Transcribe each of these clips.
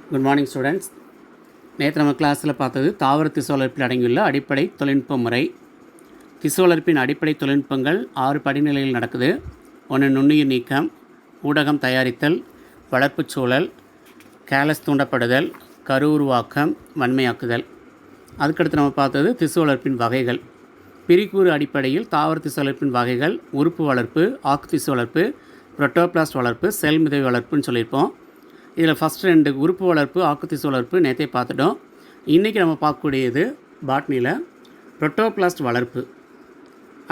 Good morning students. நேற்று நம்ம கிளாஸில் பார்த்தது தாவர திசு வளர்ப்பில் அடங்கியுள்ள அடிப்படை தொழில்நுட்ப முறை. திசு வளர்ப்பின் அடிப்படை தொழில்நுட்பங்கள் 6 படிநிலையில் நடக்குது. ஒன்று நுண்ணுயிர் நீக்கம், ஊடகம் தயாரித்தல், வளர்ப்புச் சூழல், கேலஸ் தூண்டப்படுதல், கரு உருவாக்கம், வன்மையாக்குதல். அதுக்கடுத்து நம்ம பார்த்தது திசு வளர்ப்பின் வகைகள். பிரிக்கூறு அடிப்படையில் தாவர திசு வளர்ப்பின் வகைகள் உறுப்பு வளர்ப்பு, ஆக்கு திசு வளர்ப்பு, புரோட்டோபிளாஸ்ட் வளர்ப்பு, செல் மிதவை வளர்ப்புன்னு சொல்லியிருப்போம். இதில் ஃபஸ்ட்டு 2 உறுப்பு வளர்ப்பு, ஆக்கு திசு வளர்ப்பு நேற்றே பார்த்துட்டோம். இன்றைக்கி நம்ம பார்க்கக்கூடியது பாட்னியில் புரோட்டோபிளாஸ்ட் வளர்ப்பு,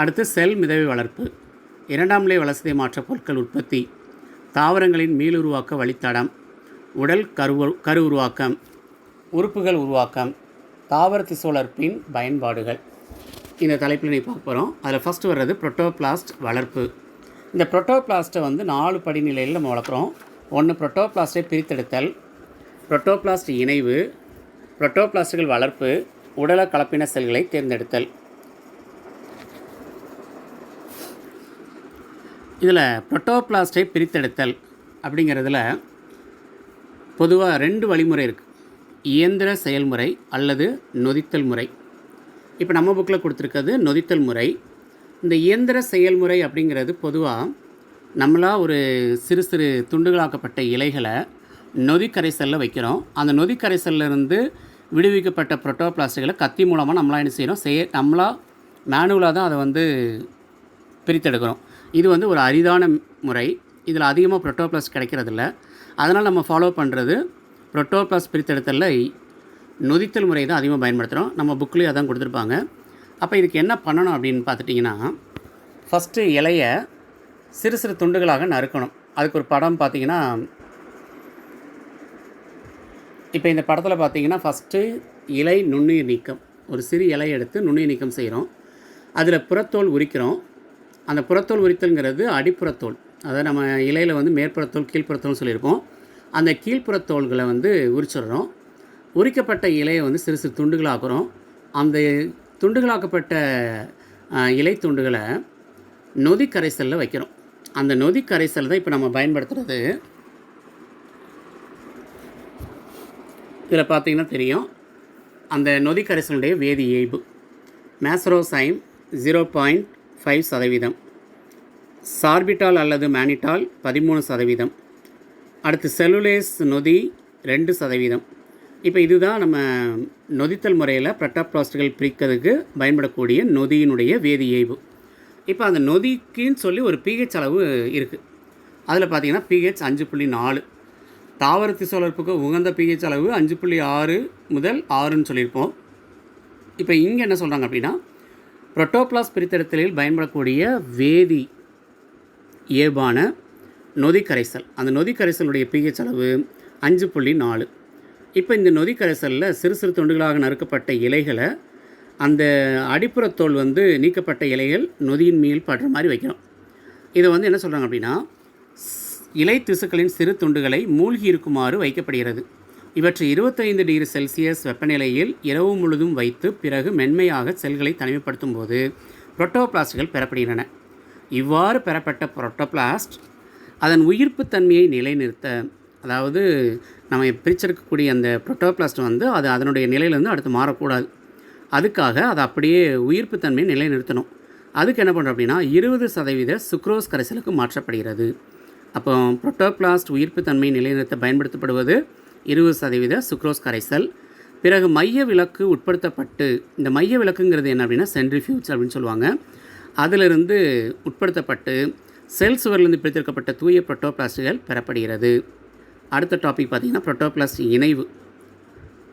அடுத்து செல் மிதவை வளர்ப்பு, 2ஆம் நிலை வளர்சிதை மாற்ற பொருட்கள் உற்பத்தி, தாவரங்களின் மீளுருவாக்க வழித்தடம், உடல் கரு உருவாக்கம், உறுப்புகள் உருவாக்கம், தாவர திசு வளர்ப்பின் பயன்பாடுகள். இந்த தலைப்பில் நீ பார்க்க போகிறோம். அதில் ஃபஸ்ட்டு வர்றது புரோட்டோபிளாஸ்ட் வளர்ப்பு. இந்த புரோட்டோபிளாஸ்ட்டை 4 படிநிலையில் நம்ம வளர்க்குறோம். ஒன்று புரோட்டோபிளாஸ்ட்டை பிரித்தெடுத்தல், புரோட்டோபிளாஸ்ட் இணைவு, புரோட்டோபிளாஸ்டுகள் வளர்ப்பு, உடல கலப்பின செல்களை தேர்ந்தெடுத்தல். இதில் புரோட்டோபிளாஸ்ட்டை பிரித்தெடுத்தல் அப்படிங்கிறதுல பொதுவாக 2 வழிமுறை இருக்குது. இயந்திர செயல்முறை அல்லது நொதித்தல் முறை. இப்போ நம்ம புக்கில் கொடுத்துருக்கிறது நொதித்தல் முறை. இந்த இயந்திர செயல்முறை அப்படிங்கிறது பொதுவாக நம்மளாக ஒரு சிறு சிறு துண்டுகளாக்கப்பட்ட இலைகளை நொதிக்கரைசலில் வைக்கிறோம். அந்த நொதிக்கரைசல்லிருந்து விடுவிக்கப்பட்ட புரோட்டோபிளாஸ்டுகளை கத்தி மூலமாக நம்மளாக என்ன செய்கிறோம், நம்மளாக மேனுவலாக தான் அதை பிரித்தெடுக்கிறோம். இது ஒரு அரிதான முறை. இதில் அதிகமாக புரோட்டோபிளாஸ்ட் கிடைக்கிறதில்ல. அதனால் நம்ம ஃபாலோ பண்ணுறது புரோட்டோபிளாஸ்ட் பிரித்தெடுத்தலில் நொதித்தல் முறை தான் அதிகமாக பயன்படுத்துகிறோம். நம்ம புக்லேயே அதான் கொடுத்துருப்பாங்க. அப்போ இதுக்கு என்ன பண்ணணும் அப்படின்னு பார்த்துட்டிங்கன்னா, ஃபஸ்ட்டு இலையை சிறு சிறு துண்டுகளாக நறுக்கணும். அதுக்கு ஒரு படம் பார்த்திங்கன்னா, இப்போ இந்த படத்தில் பார்த்திங்கன்னா ஃபஸ்ட்டு இலை நுண்ணுயிர் நீக்கம். ஒரு சிறு இலை எடுத்து நுண்ணுயிர் நீக்கம் செய்கிறோம். அதில் புறத்தோல் உரிக்கிறோம். அந்த புறத்தோல் உரித்தல்ங்கிறது அடிப்புறத்தோல். அதாவது நம்ம இலையில் மேற்புறத்தோல் கீழ்ப்புறத்தோல்னு சொல்லியிருப்போம். அந்த கீழ்ப்புறத்தோள்களை உரிச்சிடுறோம். உரிக்கப்பட்ட இலையை சிறு சிறு துண்டுகளாக்குறோம். அந்த துண்டுகளாக்கப்பட்ட இலை துண்டுகளை நொதி கரைசலில் வைக்கிறோம். அந்த நொதி கரைசல் தான் இப்போ நம்ம பயன்படுத்துகிறது. இதில் பார்த்திங்கன்னா தெரியும், அந்த நொதி கரைசலுடைய வேதி இயல்பு மேசரோசைம் 0.5%, சார்பிட்டால் அல்லது மேனிட்டால் 13%, அடுத்து செல்லுலேஸ் நொதி 2%. இப்போ இதுதான் நம்ம நொதித்தல் முறையில் புரோட்டோபிளாஸ்டுகள் பிரிக்கிறதுக்கு பயன்படக்கூடிய நொதியினுடைய வேதி இயல்பு. இப்போ அந்த நொதிக்குன்னு சொல்லி ஒரு pH அளவு இருக்குது. அதில் பார்த்திங்கன்னா pH 5.4. தாவர திசு வளர்ப்புக்கு உகந்த pH அளவு 5.6 முதல் 6ன்னு சொல்லியிருப்போம். இப்போ இங்கே என்ன சொல்கிறாங்க அப்படின்னா, புரோட்டோபிளாஸ்ட் பிரித்தெடுத்தலில் பயன்படக்கூடிய வேதி இயல்பான நொதி கரைசல், அந்த நொதி கரைசலுடைய pH அளவு 5.4. இப்போ இந்த நொதி கரைசலில் சிறு சிறு துண்டுகளாக நறுக்கப்பட்ட இலைகளை அந்த அடிப்புறத்தோல் நீக்கப்பட்ட இலைகள் நொதியின் மேல் படுற மாதிரி வைக்கிறோம். இதை என்ன சொல்கிறாங்க அப்படின்னா, இலை திசுக்களின் சிறு துண்டுகளை மூழ்கி இருக்குமாறு வைக்கப்படுகிறது. இவற்றை 25 டிகிரி செல்சியஸ் வெப்பநிலையில் இரவு முழுதும் வைத்து பிறகு மென்மையாக செல்களை தனிமைப்படுத்தும் போது புரோட்டோபிளாஸ்டுகள் பெறப்படுகின்றன. இவ்வாறு பெறப்பட்ட புரோட்டோபிளாஸ்ட் அதன் உயிர்ப்பு தன்மையை நிலைநிறுத்த, அதாவது நம்ம பிரிச்செடுக்கக்கூடிய அந்த புரோட்டோபிளாஸ்ட் அது அதனுடைய நிலையிலேருந்து அடுத்து மாறக்கூடாது. அதுக்காக அதை அப்படியே உயிர்ப்பு தன்மையை நிலைநிறுத்தணும். அதுக்கு என்ன பண்ணுறோம் அப்படின்னா 20% சுக்ரோஸ் கரைசலுக்கு மாற்றப்படுகிறது. அப்போ புரோட்டோபிளாஸ்ட் உயிர்ப்பு தன்மையை நிலைநிறுத்த பயன்படுத்தப்படுவது 20% சுக்ரோஸ் கரைசல். பிறகு மைய விலக்கு உட்படுத்தப்பட்டு, இந்த மைய விலக்குங்கிறது என்ன அப்படின்னா சென்ட்ரிஃபியூஜ் அப்படின்னு சொல்லுவாங்க. அதிலிருந்து உட்படுத்தப்பட்டு செல் சுவரிலிருந்து பிரித்தெடுக்கப்பட்ட தூய புரோட்டோபிளாஸ்டுகள் பெறப்படுகிறது. அடுத்த டாபிக் பார்த்திங்கன்னா புரோட்டோபிளாஸ்ட் இணைவு.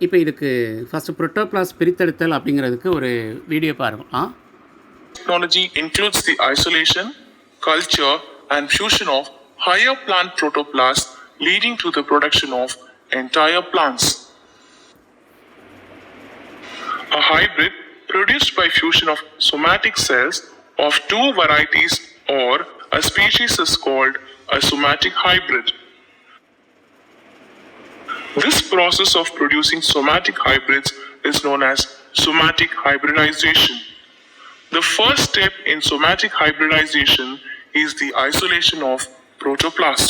இப்போ இதுக்கு ஃபஸ்ட்டு புரோட்டோபிளாஸ்ட் பிரித்தெடுத்தல் அப்படிங்கிறதுக்கு ஒரு வீடியோ பாருங்கள். Technology includes the isolation, culture and fusion of higher plant protoplasts, leading to the production of entire plants. A hybrid produced by fusion of somatic cells of 2 varieties or a species is called a somatic hybrid. This process of producing somatic hybrids is known as somatic hybridization. The first step in somatic hybridization is the isolation of protoplast.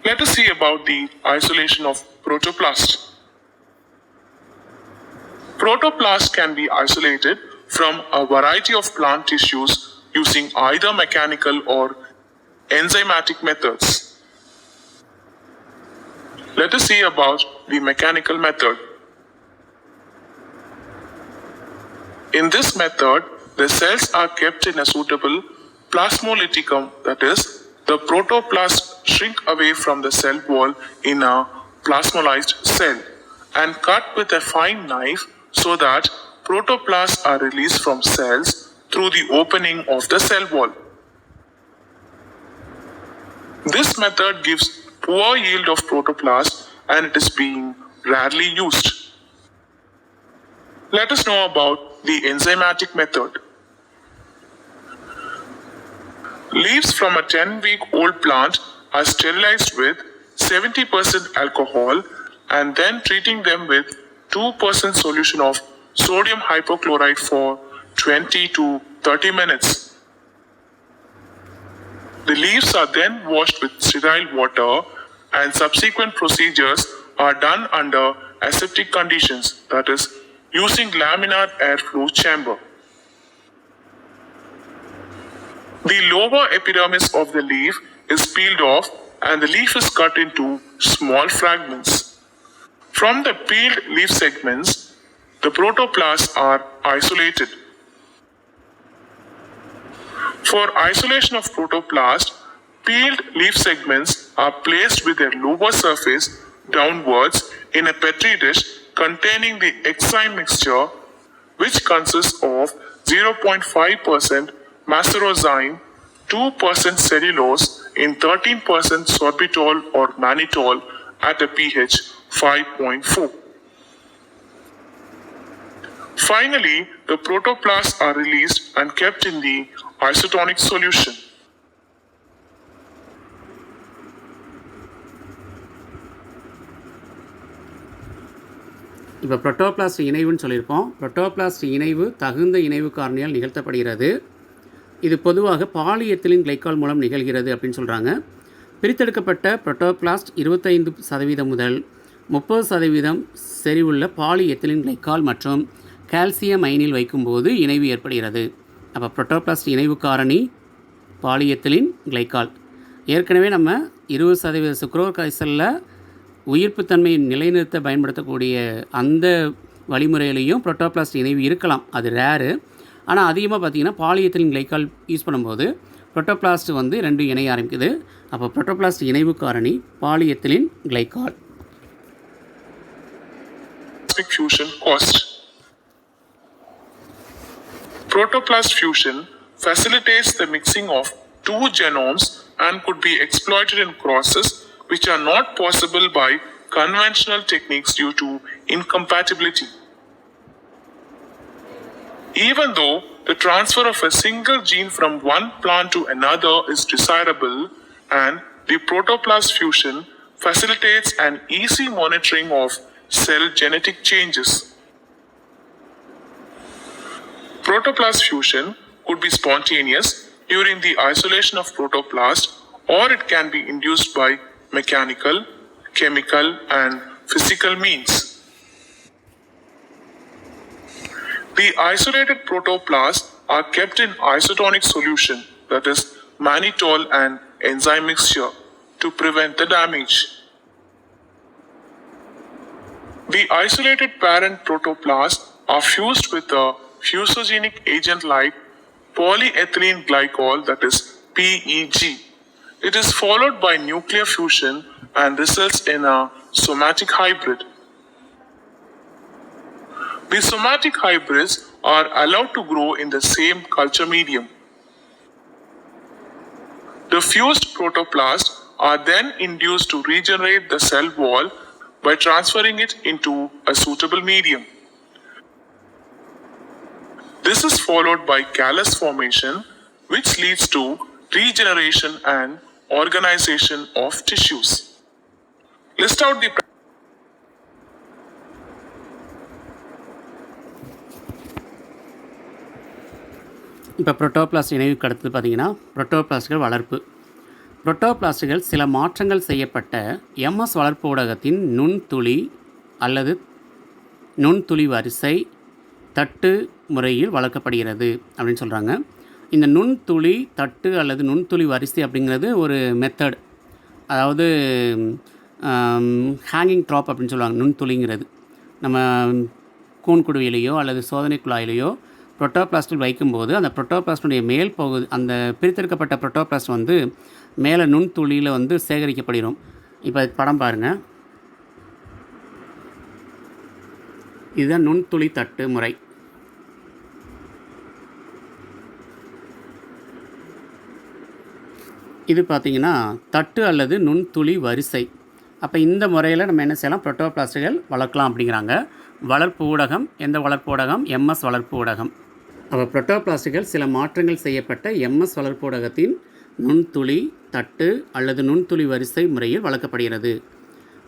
Let us see about the isolation of protoplast. Protoplast can be isolated from a variety of plant tissues using either mechanical or enzymatic methods. Let us see about the mechanical method. In this method, the cells are kept in a suitable plasmolyticum, that is, the protoplast shrink away from the cell wall in a plasmolysed cell and cut with a fine knife so that protoplasts are released from cells through the opening of the cell wall. This method gives poor yield of protoplast and it is being rarely used. Let us know about the enzymatic method. Leaves from a 10-week-old plant are sterilized with 70% alcohol and then treating them with 2% solution of sodium hypochlorite for 20 to 30 minutes. The leaves are then washed with sterile water and subsequent procedures are done under aseptic conditions, that is, using laminar airflow chamber. The lower epidermis of the leaf is peeled off and the leaf is cut into small fragments. From the peeled leaf segments, the protoplasts are isolated. For isolation of protoplast, peeled leaf segments are placed with their lower surface downwards in a petri dish containing the exime mixture, which consists of 0.5% macerosine, 2% cellulose in 13% sorbitol or mannitol at a pH 5.4. Finally, the protoplasts are released and kept in the isotonic solution. இப்போ protoplast இணைவுன்னு சொல்லியிருப்போம். Protoplast இணைவு தகுந்த இணைவு காரணியால் நிகழ்த்தப்படுகிறது. இது பொதுவாக polyethylene glycol மூலம் நிகழ்கிறது அப்படின்னு சொல்கிறாங்க. பிரித்தெடுக்கப்பட்ட புரோட்டோபிளாஸ்ட் 25% முதல் 30% செறிவுள்ள பாலிஎத்திலின் கிளைக்கால் மற்றும் கால்சியம் அயனில் வைக்கும்போது இணைவு ஏற்படுகிறது. அப்போ புரோட்டோபிளாஸ்ட் இணைவு காரணி பாலிஎத்திலின் கிளைக்கால். ஏற்கனவே நம்ம 20% சுக்ரோர் கரைசலில் உயிர்ப்புத்தன்மையை நிலைநிறுத்த பயன்படுத்தக்கூடிய அந்த வழிமுறையிலையும் புரோட்டோபிளாஸ்ட் இணைவு இருக்கலாம். அது ரேரு. ஆனால் அதிகமாக பார்த்திங்கன்னா பாலிஎத்திலின் கிளைக்கால் யூஸ் பண்ணும்போது புரோட்டோபிளாஸ்ட் வந்து 2 இணைய ஆரம்பிக்குது. அப்போ புரோட்டோபிளாஸ்ட் இணைவு காரணி polyethylene glycol. Fusion cost. Protoplast fusion facilitates the mixing of 2 genomes and could be exploited in crosses which are not possible by conventional techniques due to incompatibility. Even though the transfer of a single gene from one plant to another is desirable, and the protoplast fusion facilitates an easy monitoring of cell genetic changes. Protoplast fusion could be spontaneous during the isolation of protoplast, or it can be induced by mechanical, chemical, and physical means. The isolated protoplasts are kept in isotonic solution, that is, mannitol and enzyme mixture, to prevent the damage. The isolated parent protoplasts are fused with a fusogenic agent like polyethylene glycol, that is PEG. It is followed by nuclear fusion and results in a somatic hybrid. The somatic hybrids are allowed to grow in the same culture medium. The fused protoplasts are then induced to regenerate the cell wall by transferring it into a suitable medium. This is followed by callus formation, which leads to regeneration and organization of tissues. List out the இப்போ protoplast இணைவுக்கு அடுத்து பார்த்திங்கன்னா புரோட்டோபிளாஸ்ட்கள் வளர்ப்பு. புரோட்டோபிளாஸ்டுகள் சில மாற்றங்கள் செய்யப்பட்ட MS வளர்ப்பு ஊடகத்தின் நுண்துளி அல்லது நுண்துளி வரிசை தட்டு முறையில் வளர்க்கப்படுகிறது அப்படின்னு சொல்கிறாங்க. இந்த நுண்துளி தட்டு அல்லது நுண்துளி வரிசை அப்படிங்கிறது ஒரு மெத்தட், அதாவது ஹேங்கிங் ட்ராப் அப்படின்னு சொல்லுவாங்க. நுண்துளிங்கிறது நம்ம கூன்குடுவிலையோ அல்லது சோதனை குழாயிலையோ புரோட்டோபிளாஸ்டில் வைக்கும்போது அந்த புரோட்டோபிளாஸ்டுடைய மேல் பகுதி, அந்த பிரித்தெடுக்கப்பட்ட புரோட்டோபிளாஸ்ட் வந்து மேலே நுண்துளியில் வந்து சேகரிக்கப்படும். இப்போ படம் பாருங்கள், இதுதான் நுண்துளி தட்டு முறை. இது பார்த்திங்கன்னா தட்டு அல்லது நுண்துளி வரிசை. அப்போ இந்த முறையில் நம்ம என்ன செய்யலாம், புரோட்டோபிளாஸ்டுகள் வளர்க்கலாம் அப்படிங்கிறாங்க. வளர்ப்பு ஊடகம், எந்த வளர்ப்பு ஊடகம்? எம்எஸ் வளர்ப்பு ஊடகம். அப்போ புரோட்டோபிளாஸ்டுகள் சில மாற்றங்கள் செய்யப்பட்ட எம்எஸ் வளர்ப்பு ஊடகத்தின் நுண்துளி தட்டு அல்லது நுண்துளி வரிசை முறையில் வளர்க்கப்படுகிறது.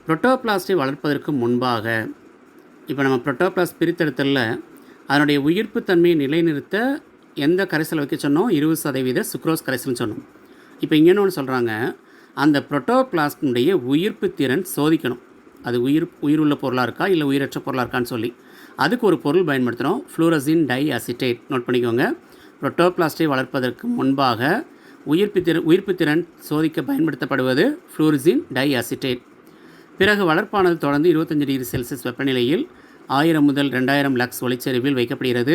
புரோட்டோபிளாஸ்டை வளர்ப்பதற்கு முன்பாக, இப்போ நம்ம புரோட்டோபிளாஸ்ட் பிரித்தெடுத்தலில் அதனுடைய உயிர்ப்பு தன்மையை நிலைநிறுத்த எந்த கரைசல் வைக்க சொன்னோம்? 20% சுக்ரோஸ் கரைசல்னு சொன்னோம். இப்போ இங்கேன்னு ஒன்று சொல்கிறாங்க, அந்த புரோட்டோபிளாஸ்டினுடைய உயிர்ப்பு திறன் சோதிக்கணும். அது உயிருள்ள பொருளாக இருக்கா இல்லை உயிரற்ற பொருளாக இருக்கான்னு சொல்லி அதுக்கு ஒரு பொருள் பயன்படுத்துகிறோம், ஃப்ளூரசின் டை அசிட்டேட். நோட் பண்ணிக்கோங்க. புரோட்டோபிளாஸ்டை வளர்ப்பதற்கு முன்பாக உயிர்ப்பு திறன் சோதிக்க பயன்படுத்தப்படுவது ஃப்ளூரசின் டை அசிட்டேட். பிறகு வளர்ப்பானது தொடர்ந்து 25 டிகிரி செல்சியஸ் வெப்பநிலையில் 1000 முதல் 2000 லக்ஸ் ஒளிச்செறிவில் வைக்கப்படுகிறது.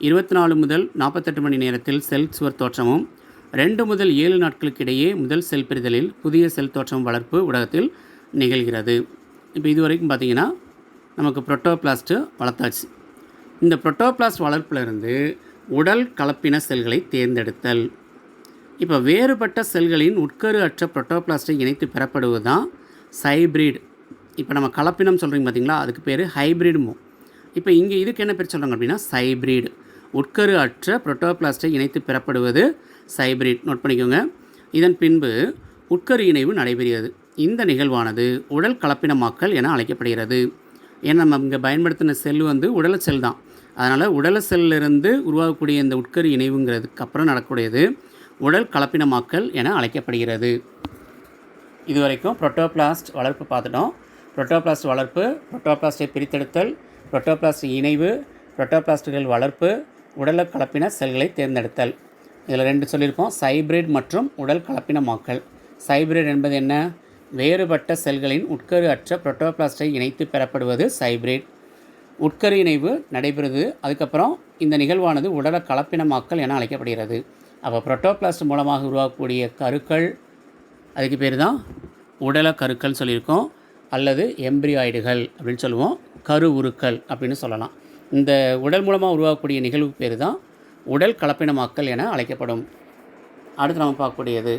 24 முதல் 48 மணி நேரத்தில் செல் சுவர் தோற்றமும் 2 முதல் 7 நாட்களுக்கு இடையே முதல் செல் பிரிதலில் புதிய செல் தோற்றம் வளர்ப்பு ஊடகத்தில் நிகழ்கிறது. இப்போ இது வரைக்கும் பார்த்திங்கன்னா நமக்கு புரோட்டோபிளாஸ்ட்டு வளர்த்தாச்சு. இந்த புரோட்டோபிளாஸ்ட் வளர்ப்பிலிருந்து உடல் கலப்பின செல்களை தேர்ந்தெடுத்தல். இப்போ வேறுபட்ட செல்களின் உட்கரு அற்ற புரோட்டோபிளாஸ்ட்டை இணைத்து பெறப்படுவது தான் ஹைப்ரிட். இப்போ நம்ம கலப்பினம் சொல்கிறீங்க பார்த்திங்களா, அதுக்கு பேர் ஹைப்ரிடுமோ. இப்போ இங்கே இதுக்கு என்ன பேர் சொல்கிறாங்க அப்படின்னா ஹைப்ரிட். உட்கரு அற்ற புரோட்டோபிளாஸ்ட்டை இணைத்து பெறப்படுவது ஹைப்ரிட். நோட் பண்ணிக்கோங்க. இதன் பின்பு உட்கரு இணைவு நடைபெறுகிறது. இந்த நிகழ்வானது உடல் கலப்பினமாக்கல் என அழைக்கப்படுகிறது. ஏன்னா நம்ம இங்கே பயன்படுத்தின செல் வந்து உடல செல் தான். அதனால் உடல செல்லிருந்து உருவாகக்கூடிய இந்த உட்கரு இணைவுங்கிறதுக்கு அப்புறம் நடக்கக்கூடியது உடல் கலப்பினமாக்கல் என அழைக்கப்படுகிறது. இதுவரைக்கும் புரோட்டோபிளாஸ்ட் வளர்ப்பு பார்த்துட்டோம். புரோட்டோபிளாஸ்ட் வளர்ப்பு, புரோட்டோபிளாஸ்டை பிரித்தெடுத்தல், புரோட்டோபிளாஸ்ட் இணைவு, புரோட்டோபிளாஸ்டுகள் வளர்ப்பு, உடல் கலப்பின செல்களை தேர்ந்தெடுத்தல். இதில் 2 சொல்லியிருக்கோம், ஹைப்ரிட் மற்றும் உடல் கலப்பினமாக்கல். ஹைப்ரிட் என்பது என்ன? வேறுபட்ட செல்களின் உட்கரு அற்ற புரோட்டோபிளாஸ்டை இணைத்து பெறப்படுவது ஹைப்ரிட். உட்கரு இணைவு நடைபெறுது. அதுக்கப்புறம் இந்த நிகழ்வானது உடல கலப்பினமாக்கல் என அழைக்கப்படுகிறது. அப்போ புரோட்டோபிளாஸ்ட் மூலமாக உருவாக்கக்கூடிய கருக்கள், அதுக்கு பேர் தான் உடல கருக்கள் சொல்லியிருக்கோம், அல்லது எம்பிரியாய்டுகள் அப்படின்னு சொல்லுவோம், கரு உருக்கள் அப்படின்னு சொல்லலாம். இந்த உடல் மூலமாக உருவாக்கக்கூடிய நிகழ்வு பேர் தான் உடல் கலப்பினமாக்கல் என அழைக்கப்படும். அடுத்து நம்ம பார்க்கக்கூடியது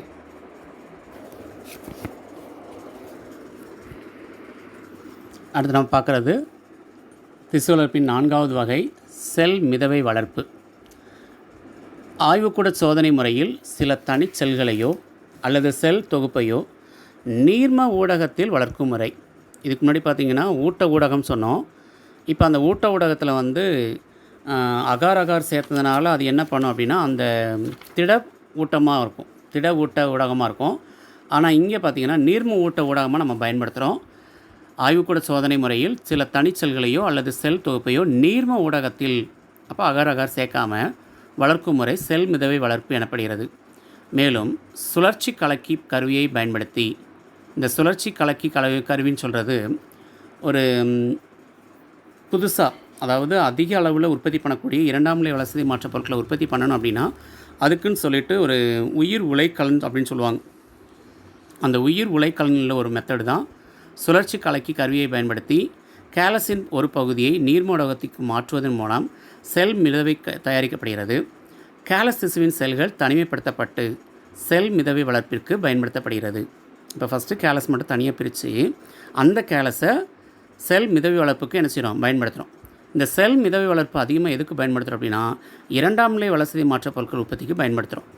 திசு வளர்ப்பின் 4வது வகை செல் மிதவை வளர்ப்பு. ஆய்வுக்கூட சோதனை முறையில் சில தனி செல்களையோ அல்லது செல் தொகுப்பையோ நீர்ம ஊடகத்தில் வளர்க்கும் முறை. இதுக்கு முன்னாடி பார்த்திங்கன்னா ஊட்ட ஊடகம் சொன்னோம். இப்போ அந்த ஊட்ட ஊடகத்தில் வந்து அகார் அகார் சேர்த்ததுனால அது என்ன பண்ணும் அப்படின்னா அந்த திட ஊட்டமாக இருக்கும், திட ஊட்ட ஊடகமாக இருக்கும். ஆனால் இங்கே பார்த்திங்கன்னா நீர்ம ஊட்ட ஊடகமாக நம்ம பயன்படுத்துகிறோம். ஆய்வுக்கூட சோதனை முறையில் சில தனிச்செல்களையோ அல்லது செல் தொகுப்பையோ நீர்ம ஊடகத்தில், அப்போ அகார் அகார் சேர்க்காமல் வளர்க்கும் முறை செல் மிதவை வளர்ப்பு எனப்படுகிறது. மேலும் சுழற்சி கலக்கி கருவியை பயன்படுத்தி, இந்த சுழற்சி கலக்கி கருவின்னு சொல்கிறது ஒரு புதுசாக, அதாவது அதிக அளவில் உற்பத்தி பண்ணக்கூடிய 2ஆம் நிலை வளர்சிதை மாற்ற பொருட்களை உற்பத்தி பண்ணணும் அப்படின்னா அதுக்குன்னு சொல்லிட்டு ஒரு உயிர் உலைக்கலன் அப்படின்னு சொல்லுவாங்க. அந்த உயிர் உலைக்கலனில் ஒரு மெத்தடு தான் சுழற்சி கலக்கி கருவியை பயன்படுத்தி கேலஸின் ஒரு பகுதியை நீர்ம ஊடகத்திற்கு மாற்றுவதன் மூலம் செல் மிதவை தயாரிக்கப்படுகிறது. கேலஸ் திசுவின் செல்கள் தனிமைப்படுத்தப்பட்டு செல் மிதவை வளர்ப்பிற்கு பயன்படுத்தப்படுகிறது. இப்போ ஃபஸ்ட்டு கேலஸ் மட்டும் தனியாக பிரித்து அந்த கேலஸை செல் மிதவை வளர்ப்புக்கு என்ன செய்கிறோம்? பயன்படுத்துகிறோம். இந்த செல் மிதவை வளர்ப்பு அதிகமாக எதுக்கு பயன்படுத்துகிறோம் அப்படின்னா 2ஆம் நிலை வளர்சிதை மாற்ற பொருட்கள் உற்பத்திக்கு பயன்படுத்துகிறோம்.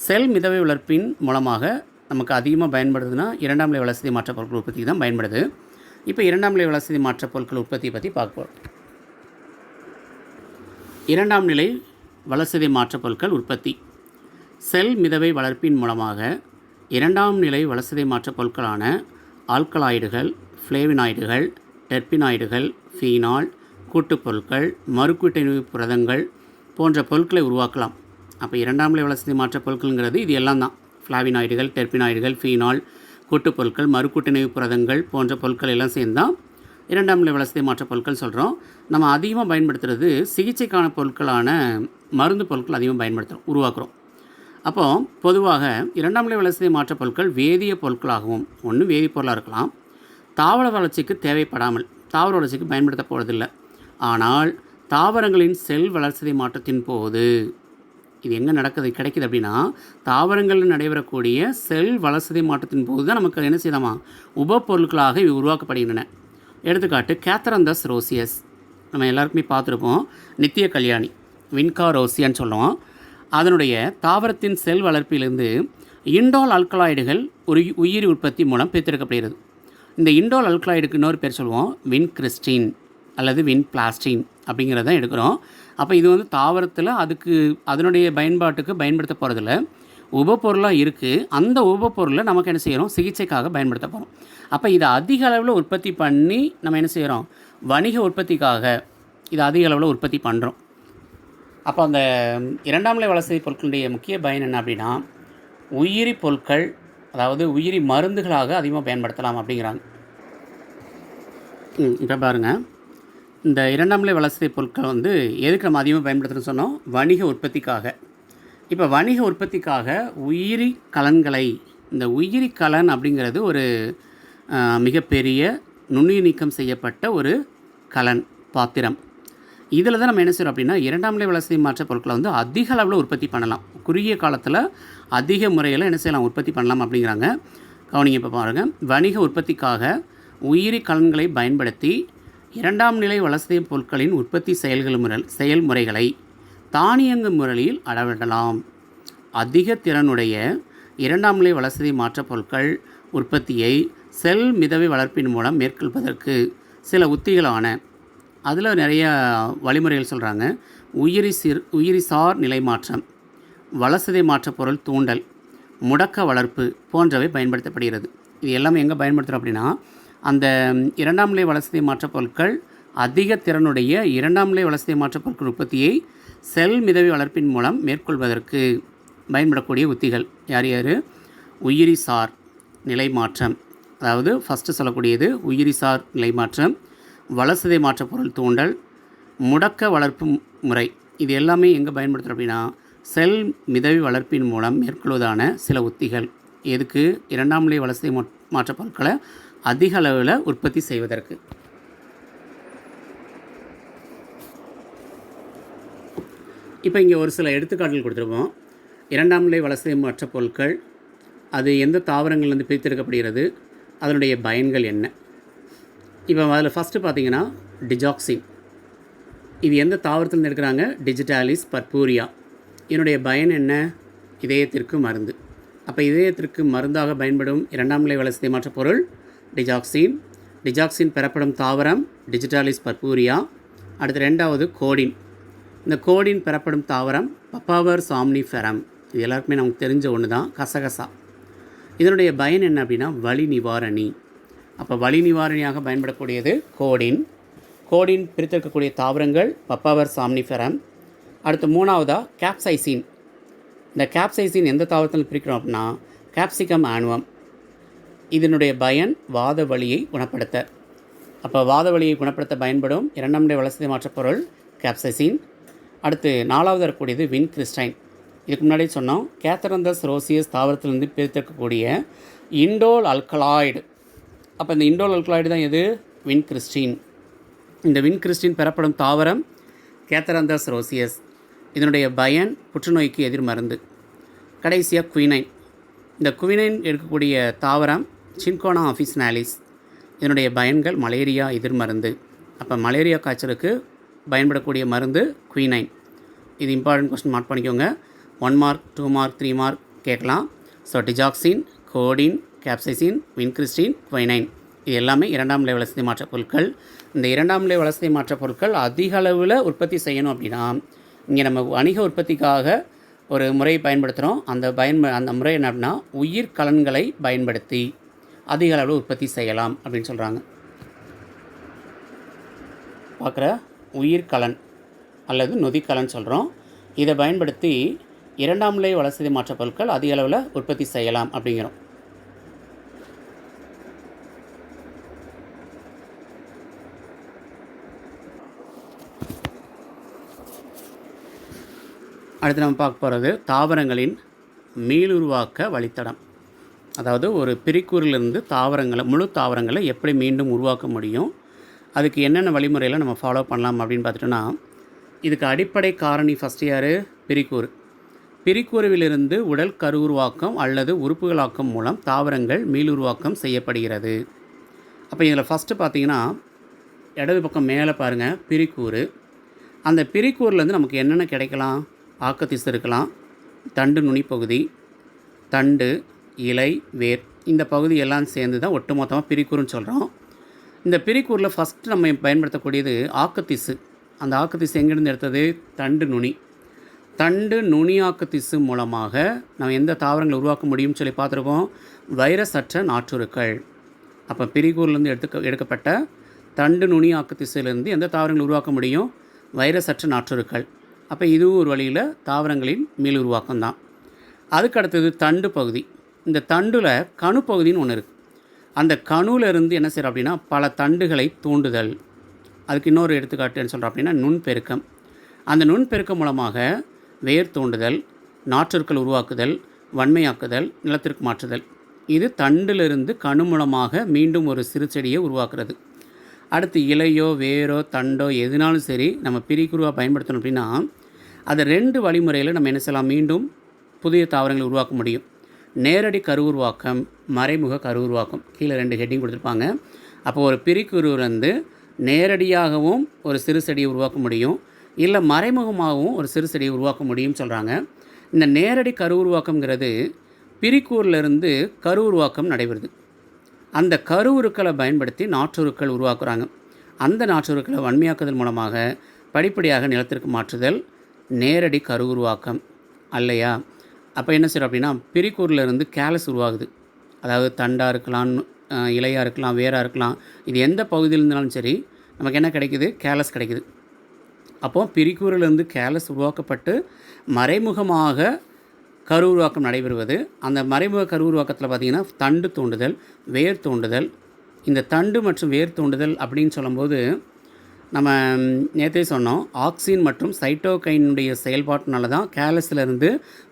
செல் மிதவை வளர்ப்பின் மூலமாக நமக்கு அதிகமாக பயன்படுதுன்னா 2ஆம் நிலை வளர்சிதை மாற்ற பொருட்கள் உற்பத்திக்கு தான் பயன்படுது. இப்போ 2ஆம் நிலை வளர்சிதை மாற்ற பொருட்கள் உற்பத்தியை பற்றி பார்ப்போம். 2ஆம் நிலை வளர்சிதை மாற்ற பொருட்கள் உற்பத்தி செல் மிதவை வளர்ப்பின் மூலமாக இரண்டாம் நிலை வளர்சிதை மாற்ற பொருட்களான ஆல்கலாய்டுகள், ஃப்ளேவினாய்டுகள், டெர்பினாய்டுகள், ஃபீனால், கூட்டுப்பொருட்கள், மறுக்கூட்டமைவு புரதங்கள் போன்ற பொருட்களை உருவாக்கலாம். அப்போ இரண்டாம் நிலை வளர்சிதை மாற்ற பொருட்கள்ங்கிறது இது எல்லாம் தான். ஃப்ளாவினாய்டுகள், டெர்பினாய்டுகள், ஃபீனால், கூட்டுப்பொருட்கள், மறுக்கூட்டமைவு புரதங்கள் போன்ற பொருட்கள் எல்லாம் சேர்ந்து தான் இரண்டாம் நிலை வளர்சிதை மாற்ற பொருட்கள் சொல்கிறோம். நம்ம அதிகமாக பயன்படுத்துகிறது சிகிச்சைக்கான பொருட்களான மருந்து பொருட்கள் அதிகமாக பயன்படுத்துகிறோம், உருவாக்குறோம். அப்போது பொதுவாக இரண்டாம் நிலை வளர்சிதை மாற்ற பொருட்கள் வேதிய பொருட்களாகவும், ஒன்று வேதிப்பொருளாக இருக்கலாம், தாவர வளர்ச்சிக்கு தேவைப்படாமல் தாவர வளர்ச்சிக்கு பயன்படுத்த போவதில்லை. ஆனால் தாவரங்களின் செல் வளர்சிதை மாற்றத்தின் போது இது எங்கே கிடைக்குது அப்படின்னா, தாவரங்களில் நடைபெறக்கூடிய செல் வளர்சிதை மாற்றத்தின் போது தான் நமக்கு என்ன செய்யலாமா உபப்பொருட்களாக இவை உருவாக்கப்படுகின்றன. எடுத்துக்காட்டு கேத்தரந்தஸ் ரோசியஸ், நம்ம எல்லாருக்குமே பார்த்துருப்போம். நித்திய கல்யாணி, வின்கா ரோசியான்னு சொல்லுவோம். அதனுடைய தாவரத்தின் செல் வளர்ப்பிலிருந்து இண்டோல் அல்கலாய்டுகள் ஒரு உயிரி உற்பத்தி மூலம் பிரித்தெடுக்கப்படுகிறது. இந்த இண்டோல் அல்கலாய்டுக்கு இன்னொரு பேர் சொல்லுவோம் வின்கிறிஸ்டின் அல்லது வின்பிளாஸ்டின் அப்படிங்கிறத எடுக்கிறோம். அப்போ இது தாவரத்தில் அதனுடைய பயன்பாட்டுக்கு பயன்படுத்த போகிறதில்ல, உபப்பொருளாக இருக்குது. அந்த உபப்பொருளை நமக்கு என்ன செய்கிறோம், சிகிச்சைக்காக பயன்படுத்த போகிறோம். அப்போ இதை அதிக அளவில் உற்பத்தி பண்ணி நம்ம என்ன செய்கிறோம், வணிக உற்பத்திக்காக இதை அதிக அளவில் உற்பத்தி பண்ணுறோம். அப்போ அந்த இரண்டாம் நிலை வளர்சிதை பொருட்களுடைய முக்கிய பயன் என்ன அப்படின்னா, உயிரி பொருட்கள், அதாவது உயிரி மருந்துகளாக அதிகமாக பயன்படுத்தலாம் அப்படிங்கிறாங்க. இப்போ பாருங்கள், இந்த இரண்டாம் நிலை வளர்சிதை பொருட்கள் எதுக்கு நம்ம அதிகமாக பயன்படுத்துகிறோன்னு சொன்னோம், வணிக உற்பத்திக்காக. இப்போ வணிக உற்பத்திக்காக உயிரி கலன்களை, இந்த உயிரி கலன் அப்படிங்கிறது ஒரு மிகப்பெரிய நுண்ணுயிர் நீக்கம் செய்யப்பட்ட ஒரு கலன் பாத்திரம். இதில் தான் நம்ம என்ன செய்கிறோம் அப்படின்னா, இரண்டாம் நிலை வளர்சிதை மாற்ற பொருட்களை அதிக அளவில் உற்பத்தி பண்ணலாம், குறுகிய காலத்தில் அதிக முறையில் என்ன செய்யலாம், உற்பத்தி பண்ணலாம் அப்படிங்கிறாங்க. கவனிங்க. இப்போ பாருங்கள், வணிக உற்பத்திக்காக உயிரி கலன்களை பயன்படுத்தி இரண்டாம் நிலை வளர்சிதை பொருட்களின் உற்பத்தி செயல்முறைகளை தானியங்கு முறையில் அளவிடலாம். அதிக திறனுடைய இரண்டாம் நிலை வளர்சிதை மாற்ற பொருட்கள் உற்பத்தியை செல் மிதவை வளர்ப்பின் மூலம் மேற்கொள்வதற்கு சில உத்திகளான, அதில் நிறைய வழிமுறைகள் சொல்கிறாங்க. உயிரிசார் நிலை மாற்றம், வளர்சிதை மாற்ற பொருள் தூண்டல், முடக்க வளர்ப்பு போன்றவை பயன்படுத்தப்படுகிறது. இது எல்லாமே எங்கே பயன்படுத்துகிறோம் அப்படின்னா, அந்த இரண்டாம் நிலை வளர்சிதை மாற்ற பொருட்கள் அதிக திறனுடைய இரண்டாம் நிலை வளர்சிதை மாற்ற பொருட்கள் உற்பத்தியை செல் மிதவை வளர்ப்பின் மூலம் மேற்கொள்வதற்கு பயன்படக்கூடிய உத்திகள் யார் யார்? உயிரிசார் நிலை மாற்றம், அதாவது ஃபஸ்ட்டு சொல்லக்கூடியது உயிரிசார் நிலை மாற்றம், வளர்சிதை மாற்ற பொருள் தூண்டல், முடக்க வளர்ப்பு முறை. இது எல்லாமே எங்கே பயன்படுத்துகிறோம் அப்படின்னா, செல் மிதவை வளர்ப்பின் மூலம் மேற்கொள்வதான சில உத்திகள். எதுக்கு? இரண்டாம் நிலை வளர்சிதை மாற்ற பொருட்களை அதிக அளவில் உற்பத்தி செய்வதற்கு. இப்போ இங்கே ஒரு சில எடுத்துக்காட்டுகள் கொடுத்துருப்போம். இரண்டாம் நிலை வளர்சிதை மாற்ற பொருட்கள் அது எந்த தாவரங்கள்லேருந்து பிரித்தெடுக்கப்படுகிறது, அதனுடைய பயன்கள் என்ன. இப்போ அதில் ஃபஸ்ட்டு பார்த்திங்கன்னா டிஜாக்சின். இது எந்த தாவரத்தில் எடுக்கிறாங்க? டிஜிட்டாலிஸ் பர்பூரியா. இதனுடைய பயன் என்ன? இதயத்திற்கு மருந்து. அப்போ இதயத்திற்கு மருந்தாக பயன்படும் இரண்டாம் நிலை வளர்சிதை மாற்ற பொருள் டிஜாக்சின். டிஜாக்சின் பெறப்படும் தாவரம் டிஜிட்டாலிஸ் பர்பூரியா. அடுத்து ரெண்டாவது கோடின். இந்த கோடின் பெறப்படும் தாவரம் பப்பாவர் சாம்னிஃபெரம். இது எல்லாருக்குமே நமக்கு தெரிஞ்ச ஒன்று தான், கசகசா. இதனுடைய பயன் என்ன அப்படின்னா வலி நிவாரணி. அப்போ வலி நிவாரணியாக பயன்படக்கூடியது கோடின். கோடின் பிரித்தெடுக்கக்கூடிய தாவரங்கள் பப்பாவர் சாம்னிஃபெரம். அடுத்து மூணாவதாக கேப்சைசின். இந்த கேப்சைசின் எந்த தாவரத்தில் பிரிக்கிறோம் அப்படின்னா கேப்சிகம் ஆனுவம். இதனுடைய பயன் வாத வலியை குணப்படுத்த. அப்போ வாத வலியை குணப்படுத்த பயன்படும் இரண்டாம் நிலை வளர்சிதை மாற்ற பொருள் கேப்சைசின். அடுத்து நாலாவது இருக்கக்கூடியது வின்கிறிஸ்டைன். இதுக்கு முன்னாடி சொன்னோம், கேத்தரந்தஸ் ரோசியஸ் தாவரத்திலிருந்து பிரித்தெடுக்கக்கூடிய இண்டோல் அல்கலாய்டு. அப்போ இந்த இண்டோல் அல்கலாய்டு தான் எது? வின்கிறிஸ்டின். இந்த வின்கிறிஸ்டின் பெறப்படும் தாவரம் கேத்தரந்தஸ் ரோசியஸ். இதனுடைய பயன் புற்றுநோய்க்கு எதிர் மருந்து. கடைசியாக குயினைன். இந்த குயினைன் எடுக்கக்கூடிய தாவரம் சின்கோனா ஆஃபிஸ்னாலிஸ். இதனுடைய பயன்கள் மலேரியா எதிர் மருந்து. அப்போ மலேரியா காய்ச்சலுக்கு பயன்படக்கூடிய மருந்து குயினைன். இது இம்பார்ட்டன்ட் கொஸ்டின் மார்க் பண்ணிக்கோங்க. 1 மார்க் 2 மார்க் 3 மார்க் கேட்கலாம். ஸோ டிஜாக்சின், கோடின், கேப்சைசின், வின்கிறிஸ்டின், குயினைன் இது எல்லாமே இரண்டாம் நிலை வளர்சிதை மாற்ற பொருட்கள். இந்த இரண்டாம் நிலை வளர்சிதை மாற்ற பொருட்கள் அதிக அளவில் உற்பத்தி செய்யணும் அப்படின்னா, இங்கே நம்ம வணிக உற்பத்திக்காக ஒரு முறையை பயன்படுத்துகிறோம். அந்த முறை என்ன அப்படின்னா, உயிர் கலன்களை பயன்படுத்தி அதிக அளவில் உற்பத்தி செய்யலாம் அப்படின்னு சொல்கிறாங்க. பார்க்குற உயிர்கலன் அல்லது நொதிக்கலன் சொல்கிறோம். இதை பயன்படுத்தி இரண்டாம் நிலை வளர்சிதை மாற்ற பொருட்கள் அதிக அளவில் உற்பத்தி செய்யலாம் அப்படிங்கிறோம். அடுத்து நம்ம பார்க்க போகிறது தாவரங்களின் மீளுருவாக்க வழித்தடம். அதாவது ஒரு பிரிக்கூறிலிருந்து முழு தாவரங்களை எப்படி மீண்டும் உருவாக்க முடியும், அதுக்கு என்னென்ன வழிமுறையில் நம்ம ஃபாலோ பண்ணலாம் அப்படின்னு பார்த்துட்டோன்னா, இதுக்கு அடிப்படை காரணி ஃபஸ்ட்டு யார்? பிரிக்கூறு. பிரிக்கூறுவிலிருந்து உடல் கருவுருவாக்கம் அல்லது உறுப்புகளாக்கம் மூலம் தாவரங்கள் மீளுருவாக்கம் செய்யப்படுகிறது. அப்போ இதில் ஃபஸ்ட்டு பார்த்தீங்கன்னா, இடது பக்கம் மேலே பாருங்கள் பிரிக்கூறு. அந்த பிரிக்கூறுலேருந்து நமக்கு என்னென்ன கிடைக்கலாம்? ஆக்கத்திசு இருக்கலாம், தண்டு நுனிப்பகுதி, தண்டு, இலை, வேர், இந்த பகுதி எல்லாம் சேர்ந்து தான் ஒட்டுமொத்தமாக பிரிக்கூறுன்னு சொல்கிறோம். இந்த பிரிக்கூறில் ஃபஸ்ட்டு நம்ம பயன்படுத்தக்கூடியது ஆக்கத்திசு. அந்த ஆக்கத்திசு எங்கேருந்து எடுத்தது? தண்டு நுனி. தண்டு நுனி ஆக்கத்திசு மூலமாக நம்ம எந்த தாவரங்களை உருவாக்க முடியும்னு சொல்லி பார்த்துருக்கோம்? வைரஸ் அற்ற நாற்றுருக்கள். அப்போ பிரிக்கூறிலேருந்து எடுக்கப்பட்ட தண்டு நுனி ஆக்கத்திசுலேருந்து எந்த தாவரங்களை உருவாக்க முடியும்? வைரஸ் அற்ற நாற்றுருக்கள். அப்போ இதுவும் ஒரு வழியில் தாவரங்களின் மீள் உருவாக்கம் தான். அதுக்கு அடுத்தது தண்டு பகுதி. இந்த தண்டில் கணு பகுதின்னு ஒன்று இருக்குது. அந்த கணுவிலேருந்து என்ன செய்கிறோம் அப்படின்னா, பல தண்டுகளை தூண்டுதல். அதுக்கு இன்னொரு எடுத்துக்காட்டுன்னு சொல்கிறோம் அப்படின்னா நுண்பெருக்கம். அந்த நுண்பெருக்கம் மூலமாக வேர் தூண்டுதல், நாற்றுக்கள் உருவாக்குதல், வன்மையாக்குதல், நிலத்திற்கு மாற்றுதல். இது தண்டிலிருந்து கணு மூலமாக மீண்டும் ஒரு சிறு செடியை உருவாக்குறது. அடுத்து இலையோ வேரோ தண்டோ எதுனாலும் சரி நம்ம பிரிக்குருவாக பயன்படுத்தணும் அப்படின்னா, அது 2 வழிமுறையில் நம்ம என்ன செய்யலாம்? மீண்டும் புதிய தாவரங்களை உருவாக்க முடியும். நேரடி கருவுருவாக்கம், மறைமுக கருவுருவாக்கம். கீழே 2 ஹெட்டிங் கொடுத்துருப்பாங்க. அப்போ ஒரு பிரிக்குருவிலிருந்து நேரடியாகவும் ஒரு சிறு செடியை உருவாக்க முடியும், இல்லை மறைமுகமாகவும் ஒரு சிறு செடியை உருவாக்க முடியும்னு சொல்கிறாங்க. இந்த நேரடி கருவுருவாக்கம்ங்கிறது பிரிக்கூரிலிருந்து கருவுருவாக்கம் நடைபெறுது. அந்த கருவுருக்களை பயன்படுத்தி நாற்றுருக்கள் உருவாக்குறாங்க. அந்த நாற்றுருக்களை வன்மையாக்குதல் மூலமாக படிப்படியாக நிலத்திற்கு மாற்றுதல் நேரடி கருவுருவாக்கம் அல்லையா? அப்போ என்ன செய்யறோம் அப்படின்னா, பிரிக்கூரிலிருந்து கேலஸ் உருவாகுது. அதாவது தண்டாக இருக்கலாம், இலையாக இருக்கலாம், வேராக இருக்கலாம். இது எந்த பகுதியில் இருந்தாலும் சரி நமக்கு என்ன கிடைக்குது? கேலஸ் கிடைக்குது. அப்போது பிரிக்கூரிலிருந்து கேலஸ் உருவாக்கப்பட்டு மறைமுகமாக கருவுருவாக்கம் நடைபெறுவது. அந்த மறைமுக கருவுருவாக்கத்தில் பார்த்திங்கன்னா தண்டு தூண்டுதல், வேர் தூண்டுதல். இந்த தண்டு மற்றும் வேர் தூண்டுதல் அப்படின்னு சொல்லும்போது நம்ம நேற்றே சொன்னோம், ஆக்சின் மற்றும் சைட்டோகைனுடைய செயல்பாட்டினால தான் கேலஸிலிருந்து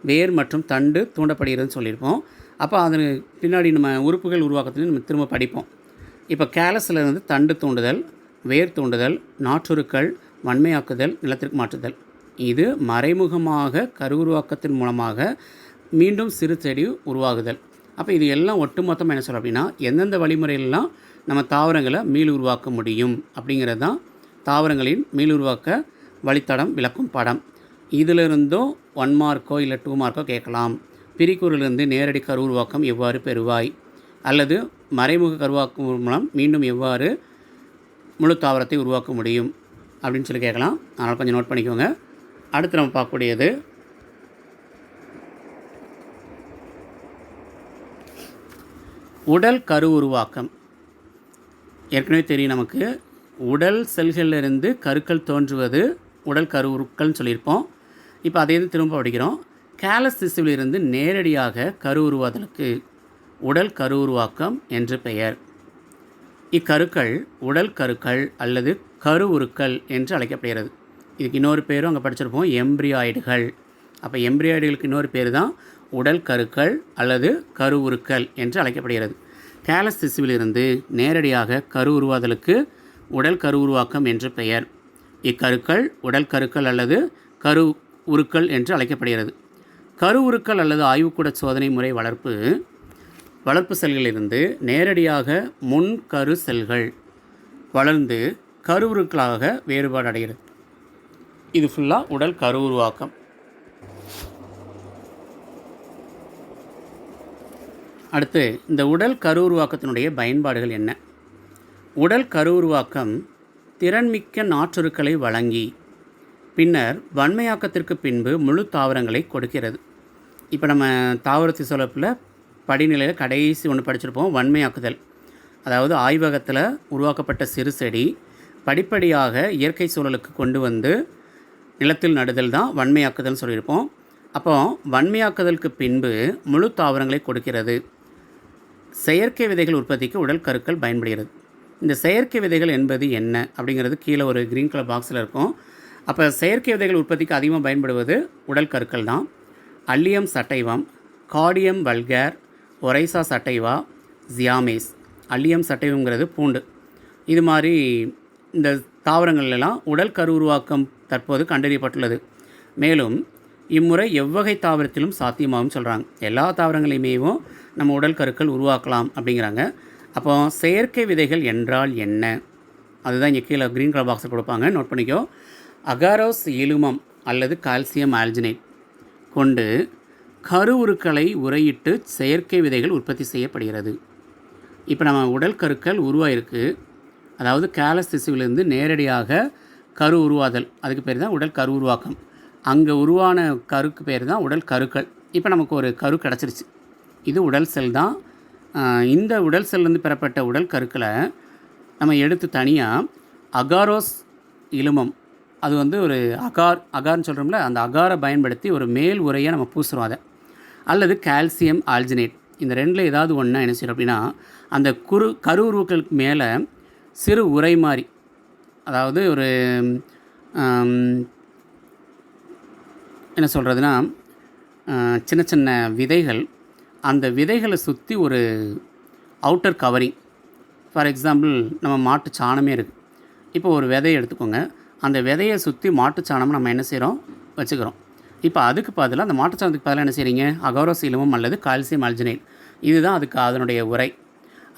வேர் மற்றும் தண்டு தூண்டப்படுகிறதுன்னு சொல்லியிருப்போம். அப்போ அது பின்னாடி நம்ம உறுப்புகள் உருவாக்கத்துலேயும் நம்ம திரும்ப படிப்போம். இப்போ கேலஸிலிருந்து தண்டு தூண்டுதல், வேர் தூண்டுதல், நாற்றுருக்கள், வன்மையாக்குதல், நிலத்திற்கு மாற்றுதல். இது மறைமுகமாக கருவுருவாக்கத்தின் மூலமாக மீண்டும் சிறு செடி உருவாகுதல். அப்போ இது எல்லாம் ஒட்டுமொத்தமாக என்ன சொல்கிறோம் அப்படின்னா, எந்தெந்த வழிமுறையிலலாம் நம்ம தாவரங்களை மீள் உருவாக்க முடியும் அப்படிங்கிறது தான் தாவரங்களின் மீள் உருவாக்க வழித்தடம் விளக்கும் படம். இதிலிருந்தும் 1 மார்க்கோ இல்லை 2 மார்க்கோ கேட்கலாம். பிரிக்கூறிலிருந்து நேரடி கருவுருவாக்கம் எவ்வாறு பெறுவாய், அல்லது மறைமுக கருவாக்கம் மூலம் மீண்டும் எவ்வாறு முழு தாவரத்தை உருவாக்க முடியும் அப்படின்னு சொல்லி கேட்கலாம். அதனால் கொஞ்சம் நோட் பண்ணிக்கோங்க. அடுத்து நம்ம பார்க்கக்கூடியது உடல் கரு உருவாக்கம். ஏற்கனவே தெரியும் நமக்கு, உடல் செல்களிலிருந்து கருக்கள் தோன்றுவது உடல் கருவுருக்கள்னு சொல்லியிருப்போம். இப்போ அதே திரும்ப படிக்கிறோம். கேலஸ் திசுவிலிருந்து நேரடியாக கரு உருவாதலுக்கு உடல் கரு உருவாக்கம் என்று பெயர். இக்கருக்கள் உடல் கருக்கள் அல்லது கருவுருக்கள் என்று அழைக்கப்படுகிறது. இதுக்கு இன்னொரு பேரும் அங்கே படிச்சிருப்போம், எம்ப்ரியாய்டுகள். அப்போ எம்ப்ரியாய்டுகளுக்கு இன்னொரு பேர் தான் உடல் கருக்கள் அல்லது கருவுருக்கள் என்று அழைக்கப்படுகிறது. கேலஸ் திசுவிலிருந்து நேரடியாக கரு உருவாதலுக்கு உடல் கரு உருவாக்கம் என்று பெயர். இக்கருக்கள் உடல் கருக்கள் அல்லது கரு உருக்கள் என்று அழைக்கப்படுகிறது. கருவுருக்கள் அல்லது ஆய்வுக்கூட சோதனை முறை வளர்ப்பு செல்களிலிருந்து நேரடியாக முன் கரு செல்கள் வளர்ந்து கருவுருக்களாக வேறுபாடு அடைகிறது. இது ஃபுல்லாக உடல் கரு உருவாக்கம். அடுத்து இந்த உடல் கரு உருவாக்கத்தினுடைய பயன்பாடுகள் என்ன? உடல் கரு உருவாக்கம் திறன்மிக்க நாற்றுருக்களை வழங்கி பின்னர் வன்மையாக்கத்திற்கு பின்பு முழு தாவரங்களை கொடுக்கிறது. இப்போ நம்ம தாவர திசுவளர்ப்பில் படிநிலையில் கடைசி ஒன்று படிச்சிருப்போம், வன்மையாக்குதல். அதாவது ஆய்வகத்தில் உருவாக்கப்பட்ட சிறு செடி படிப்படியாக இயற்கை சூழலுக்கு கொண்டு வந்து நிலத்தில் நடுதல் தான் வன்மையாக்குதல்னு சொல்லியிருப்போம். அப்போ வன்மையாக்குதலுக்கு பின்பு முழு தாவரங்களை கொடுக்கிறது. செயற்கை விதைகள் உற்பத்திக்கு உடல் கருக்கள் பயன்படுகிறது. இந்த செயற்கை விதைகள் என்பது என்ன அப்படிங்கிறது கீழே ஒரு க்ரீன் கலர் பாக்ஸில் இருக்கும். அப்போ செயற்கை விதைகள் உற்பத்திக்கு அதிகமாக பயன்படுவது உடல் கருக்கள் தான். Allium sativum, காடியம் வல்கேர், Oryza சட்டைவா, ஜியாமேஸ். அல்லியம் சட்டைவங்கிறது பூண்டு. இது மாதிரி இந்த தாவரங்கள்லாம் உடல் கரு உருவாக்கம் தற்போது கண்டறியப்பட்டுள்ளது. மேலும் இம்முறை எவ்வகை தாவரத்திலும் சாத்தியமாகும் சொல்கிறாங்க. எல்லா தாவரங்களையுமேவும் நம்ம உடல் கருக்கள் உருவாக்கலாம் அப்படிங்கிறாங்க. அப்போ செயற்கை விதைகள் என்றால் என்ன, அதுதான் இங்கே கீழே க்ரீன் கலர் பாக்ஸில் கொடுப்பாங்க, நோட் பண்ணிக்கோ. அகாரோஸ் இலுமம் அல்லது கால்சியம் ஆல்ஜினேட் கொண்டு கரு உருக்களை உரையிட்டு செயற்கை விதைகள் உற்பத்தி செய்யப்படுகிறது. இப்போ நம்ம உடல் கருக்கள் உருவாயிருக்கு, அதாவது கேலஸ் திசுவிலிருந்து நேரடியாக கரு உருவாதல், அதுக்கு பேர் தான் உடல் கரு உருவாக்கம். அங்கே உருவான கருக்கு பேர் தான் உடல் கருக்கள். இப்போ நமக்கு ஒரு கரு கிடச்சிருச்சு, இது உடல் செல் தான். இந்த உடல் செல்லேருந்து பெறப்பட்ட உடல் கருக்களை நம்ம எடுத்து தனியாக அகாரோஸ் இலுமம், அது வந்து ஒரு அகார்னு சொல்கிறோம்ல, அந்த அகாரை பயன்படுத்தி ஒரு மேல் உரையை நம்ம பூசுகிறோம் அதை, அல்லது கால்சியம் ஆல்ஜினேட். இந்த ரெண்டில் ஏதாவது ஒன்று என்ன செய்யணும் அப்படின்னா, அந்த கரு உருவுகளுக்கு மேலே சிறு உரை மாதிரி, அதாவது ஒரு என்ன சொல்கிறதுனா சின்ன சின்ன விதைகள், அந்த விதைகளை சுற்றி ஒரு அவுட்டர் கவரிங். ஃபார் எக்ஸாம்பிள் நம்ம மாட்டு சாணமே இருக்குது. இப்போ ஒரு விதையை எடுத்துக்கோங்க, அந்த விதையை சுற்றி மாட்டு சாணம் நம்ம என்ன செய்கிறோம், வச்சுக்கிறோம். இப்போ அதுக்கு பதிலாக அந்த மாட்டு சாணத்துக்கு பதிலாக என்ன செய்கிறீங்க, அகாரோஸ் இலுமம் அல்லது கால்சியம் ஆல்ஜினேட், இதுதான் அதுக்கு அதனுடைய உரை.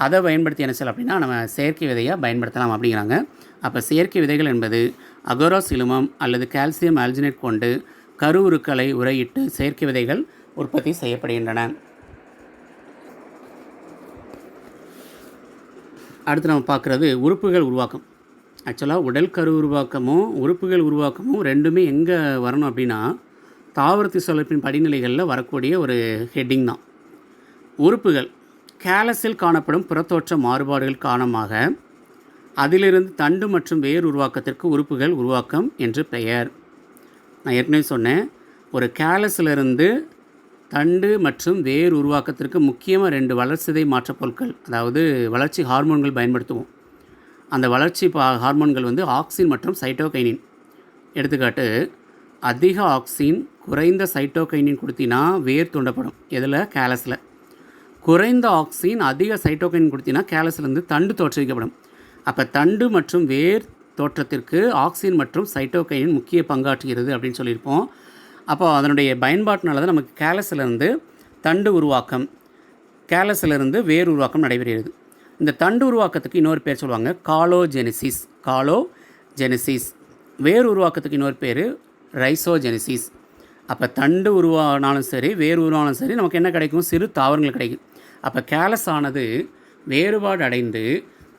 அதை பயன்படுத்தி என்ன செய்யலாம் அப்படின்னா நம்ம செயற்கை விதையை பயன்படுத்தலாம் அப்படிங்கிறாங்க. அப்போ செயற்கை விதைகள் என்பது அகாரோஸ் இலுமம் அல்லது கால்சியம் ஆல்ஜினேட் கொண்டு கரு உருக்களை உரையிட்டு செயற்கை விதைகள் உற்பத்தி செய்யப்படுகின்றன. அடுத்து நம்ம பார்க்குறது உறுப்புகள் உருவாக்கம். ஆக்சுவலாக உடல் கரு உருவாக்கமும் உறுப்புகள் உருவாக்கமும் ரெண்டுமே எங்கே வரணும் அப்படின்னா தாவர திசுவளர்ப்பின் படிநிலைகளில் வரக்கூடிய ஒரு ஹெட்டிங் தான். உறுப்புகள் கேலஸில் காணப்படும் புறத்தோற்ற மாறுபாடுகள் காரணமாக அதிலிருந்து தண்டு மற்றும் வேர் உருவாக்கத்திற்கு உறுப்புகள் உருவாக்கம் என்று பெயர். நான் ஏற்கனவே சொன்னேன், ஒரு கேலஸிலிருந்து தண்டு மற்றும் வேர் உருவாக்கத்திற்கு முக்கியமாக 2 வளர்சிதை மாற்றப் பொருட்கள், அதாவது வளர்ச்சி ஹார்மோன்கள் பயன்படுத்துவோம். அந்த வளர்ச்சி ஹார்மோன்கள் வந்து ஆக்சின் மற்றும் சைட்டோகைனின். எடுத்துக்காட்டு, அதிக ஆக்சின் குறைந்த சைட்டோகைனின் கொடுத்தினா வேர் தூண்டப்படும். எதில், கேலஸில். குறைந்த ஆக்சின் அதிக சைட்டோகைனின் கொடுத்தினா கேலஸ்லேருந்து தண்டு தோற்றுவிக்கப்படும். அப்போ தண்டு மற்றும் வேர் தோற்றத்திற்கு ஆக்சின் மற்றும் சைட்டோகைனின் முக்கிய பங்காற்றுகிறது அப்படின்னு சொல்லியிருப்போம். அப்போ அதனுடைய பயன்பாட்டினால தான் நமக்கு கேலஸிலிருந்து தண்டு உருவாக்கம், கேலஸிலிருந்து வேர் உருவாக்கம் நடைபெறுகிறது. இந்த தண்டு உருவாக்கத்துக்கு இன்னொரு பேர் சொல்லுவாங்க காலோஜெனிசிஸ். வேர் உருவாக்கத்துக்கு இன்னொரு பேர் ரைசோஜெனிசிஸ். அப்போ தண்டு உருவானாலும் சரி வேர் உருவானாலும் சரி நமக்கு என்ன கிடைக்கும், சிறு தாவரங்கள் கிடைக்கும். அப்போ கேலஸ் ஆனது வேறுபாடு அடைந்து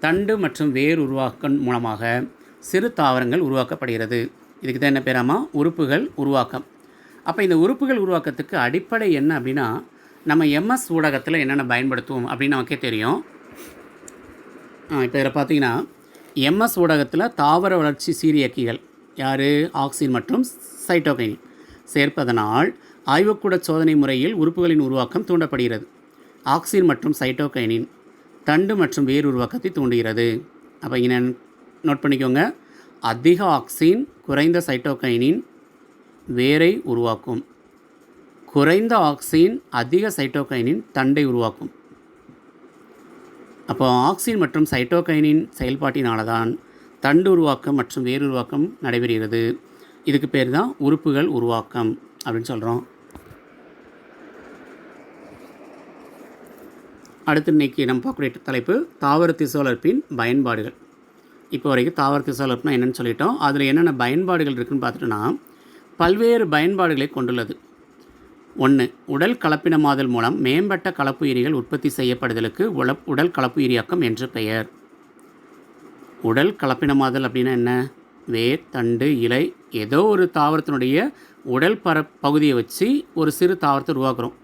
தண்டு மற்றும் வேர் உருவாக்கம் மூலமாக சிறு தாவரங்கள் உருவாக்கப்படுகிறது. இதுக்கு தான் என்ன பேராமா, உறுப்புகள் உருவாக்கம். அப்போ இந்த உறுப்புகள் உருவாக்கத்துக்கு அடிப்படை என்ன அப்படின்னா நம்ம எம்எஸ் ஊடகத்தில் என்னென்ன பயன்படுத்துவோம் அப்படின்னு நமக்கே தெரியும். இப்போ இதில் பார்த்தீங்கன்னா எம்எஸ் ஊடகத்தில் தாவர வளர்ச்சி சீரியக்கிகள் யார், ஆக்சின் மற்றும் சைட்டோகைனின் சேர்ப்பதனால் ஆய்வுக்கூட சோதனை முறையில் உறுப்புகளின் உருவாக்கம் தூண்டப்படுகிறது. ஆக்சின் மற்றும் சைட்டோகைனின் தண்டு மற்றும் வேர் உருவாக்கத்தை தூண்டுகிறது. அப்போ இங்கே நோட் பண்ணிக்கோங்க, அதிக ஆக்சின் குறைந்த சைட்டோகைனின் வேரை உருவாக்கும், குறைந்த ஆக்சின் அதிக சைட்டோகைனின் தண்டை உருவாக்கும். அப்போ ஆக்சின் மற்றும் சைட்டோகைனின் செயல்பாட்டினால தான் தண்டு உருவாக்கம் மற்றும் வேர் உருவாக்கம் நடைபெறுகிறது. இதுக்கு பேர் தான் உறுப்புகள் உருவாக்கம் அப்படின்னு சொல்கிறோம். அடுத்து இன்றைக்கி நம்ம பார்க்கக்கூடிய தலைப்பு தாவர திசுவளர்ப்பின் பயன்பாடுகள். இப்போ வரைக்கும் தாவர திசுவளர்ப்புனா என்னென்னு சொல்லிட்டோம். அதில் என்னென்ன பயன்பாடுகள் இருக்குதுன்னு பார்த்துட்டோன்னா பல்வேறு பயன்பாடுகளை கொண்டுள்ளது. 1. உடல் கலப்பினமாதல் மூலம் மேம்பட்ட கலப்புயிரிகள் உற்பத்தி செய்யப்படுதலுக்கு உடல் கலப்புயிரியாக்கம் என்று பெயர். உடல் கலப்பினமாதல் அப்படின்னா என்ன, வேர், தண்டு, இலை ஏதோ ஒரு தாவரத்தினுடைய உடல் பகுதியை வச்சு ஒரு சிறு தாவரத்தை உருவாக்குறோம்.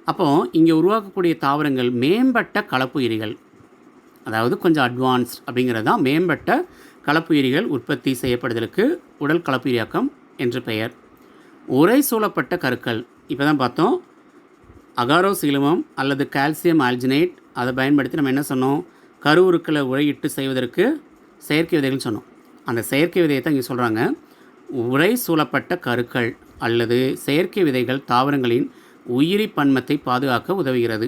அப்போது இங்கே உருவாக்கக்கூடிய தாவரங்கள் மேம்பட்ட கலப்புயிரிகள், அதாவது கொஞ்சம் அட்வான்ஸ்ட் அப்படிங்கிறது தான் மேம்பட்ட கலப்புயிரிகள் உற்பத்தி செய்யப்படுதலுக்கு உடல் கலப்புயிரியாக்கம் என்று பெயர். உரை சூழப்பட்ட கருக்கள் இப்போ தான் பார்த்தோம். அகாரோசீலமம் அல்லது கால்சியம் ஆல்ஜினேட் அதை பயன்படுத்தி நம்ம என்ன சொன்னோம், கருவுருக்களை உரையிட்டு செய்வதற்கு செயற்கை விதைகள்னு சொன்னோம். அந்த செயற்கை விதையை தான் இங்கே சொல்கிறாங்க. உரை சூழப்பட்ட கருக்கள் அல்லது செயற்கை விதைகள் தாவரங்களின் உயிரி பன்மத்தை பாதுகாக்க உதவுகிறது.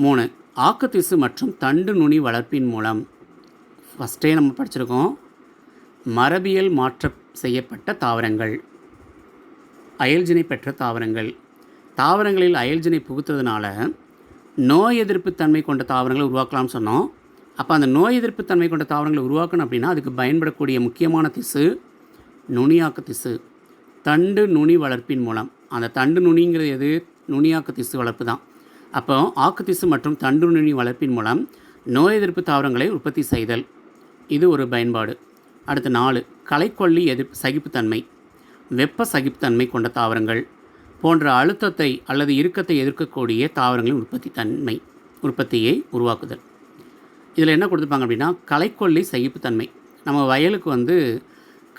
3. ஆக்குத்திசு மற்றும் தண்டு நுனி வளர்ப்பின் மூலம். ஃபஸ்ட்டே நம்ம படிச்சிருக்கோம், மரபியல் மாற்றம் செய்யப்பட்ட தாவரங்கள், அயல்ஜினை பெற்ற தாவரங்கள். தாவரங்களில் அயல்ஜினை புகுத்துறதுனால நோய் எதிர்ப்பு தன்மை கொண்ட தாவரங்களை உருவாக்கலாம்னு சொன்னோம். அப்போ அந்த நோய் எதிர்ப்பு தன்மை கொண்ட தாவரங்களை உருவாக்கணும் அப்படின்னா அதுக்கு பயன்படக்கூடிய முக்கியமான திசு நுனியாக்கு திசு. தண்டு நுனி வளர்ப்பின் மூலம். அந்த தண்டு நுனிங்கிறது எது? நுனியாக்கு திசு வளர்ப்பு தான். அப்போ ஆக்கு திசு மற்றும் தண்டு நுனி வளர்ப்பின் மூலம் நோய் எதிர்ப்பு தாவரங்களை உற்பத்தி செய்தல், இது ஒரு பயன்பாடு. அடுத்து 4. களைக்கொல்லி சகிப்புத்தன்மை, வெப்ப சகிப்புத்தன்மை கொண்ட தாவரங்கள் போன்ற அழுத்தத்தை அல்லது இறுக்கத்தை எதிர்க்கக்கூடிய தாவரங்களின் உற்பத்தியை உருவாக்குதல். இதில் என்ன கொடுத்துருப்பாங்க அப்படின்னா, களைக்கொல்லி சகிப்புத்தன்மை. நம்ம வயலுக்கு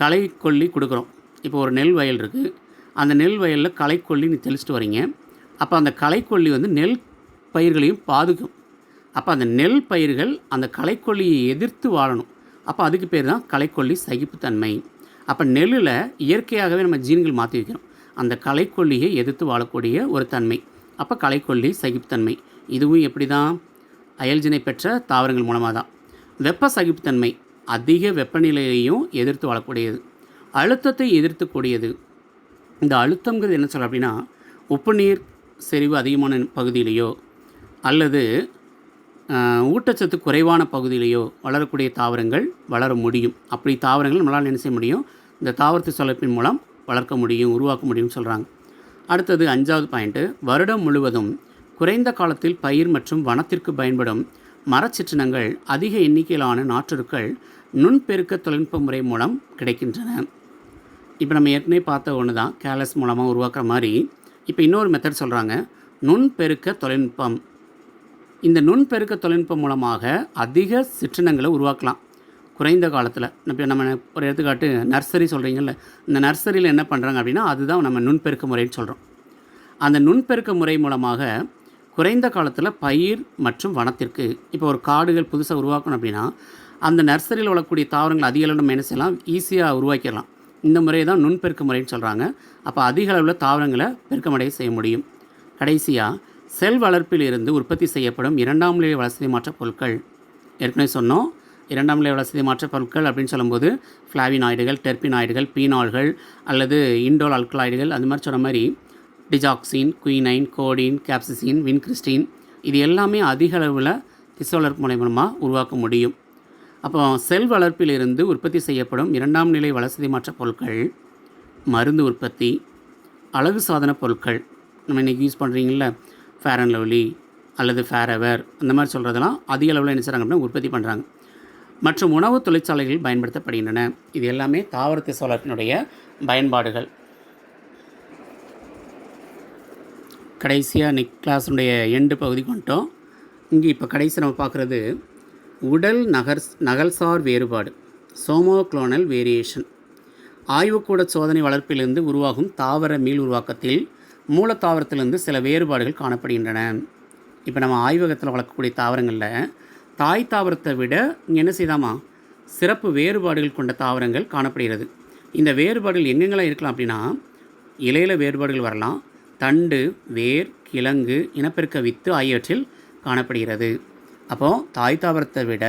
களைக்கொல்லி கொடுக்குறோம். இப்போ ஒரு நெல் வயல் இருக்குது, அந்த நெல் வயலில் களைக்கொல்லி நீ தெளிச்சிட்டு வரீங்க. அப்போ அந்த களைக்கொல்லி நெல் பயிர்களையும் பாதுகும். அப்போ அந்த நெல் பயிர்கள் அந்த களைக்கொல்லியை எதிர்த்து வாழணும். அப்போ அதுக்கு பேர் தான் களைக்கொல்லி சகிப்புத்தன்மை. அப்போ நெல்லில் இயற்கையாகவே நம்ம ஜீன்கள் மாற்றி வைக்கிறோம், அந்த களைக்கொல்லியை எதிர்த்து வாழக்கூடிய ஒரு தன்மை. அப்போ களைக்கொல்லி சகிப்புத்தன்மை இதுவும் எப்படி தான்? அயல்ஜினை பெற்ற தாவரங்கள் மூலமாக தான். வெப்ப சகிப்புத்தன்மை, அதிக வெப்பநிலையையும் எதிர்த்து வாழக்கூடியது, அழுத்தத்தை எதிர்த்துக்கூடியது. இந்த அழுத்தங்கிறது என்ன சொல்ல அப்படின்னா, உப்பு நீர் செறிவு அதிகமான பகுதியிலேயோ அல்லது ஊட்டச்சத்து குறைவான பகுதியிலேயோ வளரக்கூடிய தாவரங்கள் வளர முடியும். அப்படி தாவரங்கள் நம்மளால் என்ன செய்ய முடியும்? இந்த தாவரத்தை வளர்ப்பின் மூலம் வளர்க்க முடியும், உருவாக்க முடியும்னு சொல்கிறாங்க. அடுத்தது 5வது பாயிண்ட்டு, வருடம் முழுவதும் குறைந்த காலத்தில் பயிர் மற்றும் வனத்திற்கு பயன்படும் மரச்சிற்றினங்கள் அதிக எண்ணிக்கையிலான நாற்றுக்கள் நுண்பெருக்க தொழில்நுட்ப முறை மூலம் கிடைக்கின்றன. இப்போ நம்ம ஏற்கனவே பார்த்த ஒன்று தான், கேலஸ் மூலமாக உருவாக்குற மாதிரி இப்போ இன்னொரு மெத்தட் சொல்கிறாங்க, நுண்பெருக்க தொழில்நுட்பம். இந்த நுண்பெருக்க தொழில்நுட்பம் மூலமாக அதிக சிற்றினங்களை உருவாக்கலாம் குறைந்த காலத்தில். இப்போ நம்ம ஒரு எடுத்துக்காட்டு நர்சரி சொல்கிறீங்கல்ல, இந்த நர்சரியில் என்ன பண்ணுறாங்க அப்படின்னா அதுதான் நம்ம நுண்பெருக்க முறைன்னு சொல்கிறோம். அந்த நுண்பெருக்க முறை மூலமாக குறைந்த காலத்தில் பயிர் மற்றும் வனத்திற்கு, இப்போ ஒரு காடுகள் புதுசாக உருவாக்கணும் அப்படின்னா அந்த நர்சரியில் வளரக்கூடிய தாவரங்கள் அதிக அளவில் நம்ம என்ன செய்யலாம், ஈஸியாக உருவாக்கிடலாம். இந்த முறையை தான் நுண்பெருக்க முறைன்னு சொல்கிறாங்க. அப்போ அதிக அளவில் தாவரங்களை பெருக்கமடைய செய்ய முடியும். கடைசியாக, செல் வளர்ப்பில் இருந்து உற்பத்தி செய்யப்படும் 2ஆம் நிலை வளர்சிதை மாற்ற பொருட்கள். ஏற்கனவே சொன்னோம், 2ஆம் நிலை வளர்சிதை மாற்ற பொருட்கள் அப்படின்னு சொல்லும்போது ஃப்ளாவினாய்டுகள், டெர்பினாய்டுகள், பீனால்கள் அல்லது இண்டோல் அல்கலாய்டுகள், அந்த மாதிரி சொன்ன மாதிரி டிஜாக்சின், குயினைன், கோடின், கேப்சிசின், வின்கிறிஸ்டின், இது எல்லாமே அதிக அளவில் திசு வளர்ப்பு முறை மூலமாக உருவாக்க முடியும். அப்போ செல் வளர்ப்பில் இருந்து உற்பத்தி செய்யப்படும் 2ஆம் நிலை வளர்சிதை மாற்ற பொருட்கள் மருந்து உற்பத்தி, அழகு சாதன பொருட்கள், நம்ம இன்றைக்கி யூஸ் பண்ணுறீங்கள ஃபேர் அண்ட் லவ்லி அல்லது ஃபேரெவர், அந்த மாதிரி சொல்கிறதெல்லாம் அதிக அளவில் என்ன செய்கிறாங்க அப்படின்னா உற்பத்தி பண்ணுறாங்க. மற்றும் உணவு தொழிற்சாலைகளில் பயன்படுத்தப்படுகின்றன. இது எல்லாமே தாவர திசு வளர்ப்பினுடைய பயன்பாடுகள். கடைசியாக கிளாஸுடைய எண்டு பகுதி கொண்டோம். இங்கே இப்போ கடைசி நம்ம பார்க்குறது உடல் நகல்சார் வேறுபாடு, சோமோக்ளோனல் வேரியேஷன். ஆய்வுக்கூட சோதனை வளர்ப்பிலிருந்து உருவாகும் தாவர மீள் உருவாக்கத்தில் மூலத்தாவரத்திலிருந்து சில வேறுபாடுகள் காணப்படுகின்றன. இப்போ நம்ம ஆய்வகத்தில் வளர்க்கக்கூடிய தாவரங்களில் தாய் தாவரத்தை விட இங்கே என்ன செய்தாமா சிறப்பு வேறுபாடுகள் கொண்ட தாவரங்கள் காணப்படுகிறது. இந்த வேறுபாடுகள் எங்கெங்கெல்லாம் இருக்கலாம் அப்படின்னா, இலையில் வேறுபாடுகள் வரலாம், தண்டு, வேர், கிழங்கு, இனப்பெருக்க வித்து ஆகியவற்றில் காணப்படுகிறது. அப்போது தாய் தாவரத்தை விட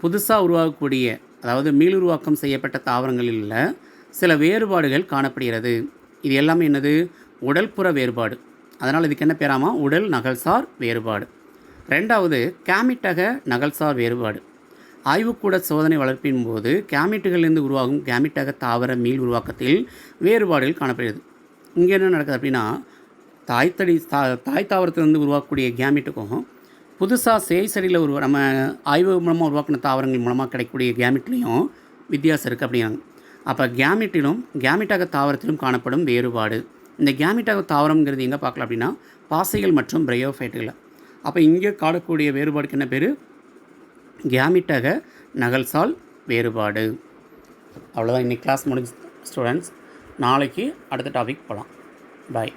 புதுசாக உருவாகக்கூடிய, அதாவது மீள் உருவாக்கம் செய்யப்பட்ட தாவரங்களில் சில வேறுபாடுகள் காணப்படுகிறது. இது எல்லாமே என்னது? உடல்புற வேறுபாடு. அதனால் இதுக்கு என்ன பேராமா? உடல் நகல்சார் வேறுபாடு. 2வது கேமிட்டக நகல்சார் வேறுபாடு. ஆய்வுக்கூட சோதனை வளர்ப்பின் போது கேமிட்டுகளிலிருந்து உருவாகும் கேமிட்டக தாவர மீள் உருவாக்கத்தில் வேறுபாடுகள் காணப்படுகிறது. இங்கே என்ன நடக்குது அப்படின்னா, தாய் தாவரத்திலிருந்து உருவாக்கக்கூடிய கேமிட்டுக்கும் புதுசாக சேய்சடியில் நம்ம ஆய்வு மூலமாக உருவாக்கின தாவரங்கள் மூலமாக கிடைக்கக்கூடிய கேமிட்லேயும் வித்தியாசம் இருக்குது அப்படிங்கிறாங்க. அப்போ கேமிட்டிலும் கேமிட்டக தாவரத்திலும் காணப்படும் வேறுபாடு. இந்த கேமிட்டக தாவரம்ங்கிறது எங்கே பார்க்கலாம் அப்படின்னா பாசைகள் மற்றும் பிரையோஃபைட்டுகள். அப்போ இங்கே காணக்கூடிய வேறுபாடுக்கு என்ன பேர்? கேமிட்டக நகல்சால் வேறுபாடு. அவ்வளோதான், இன்றைக்கி கிளாஸ் முடிஞ்சு ஸ்டூடெண்ட்ஸ். நாளைக்கு அடுத்த டாபிக் போகலாம். பாய்.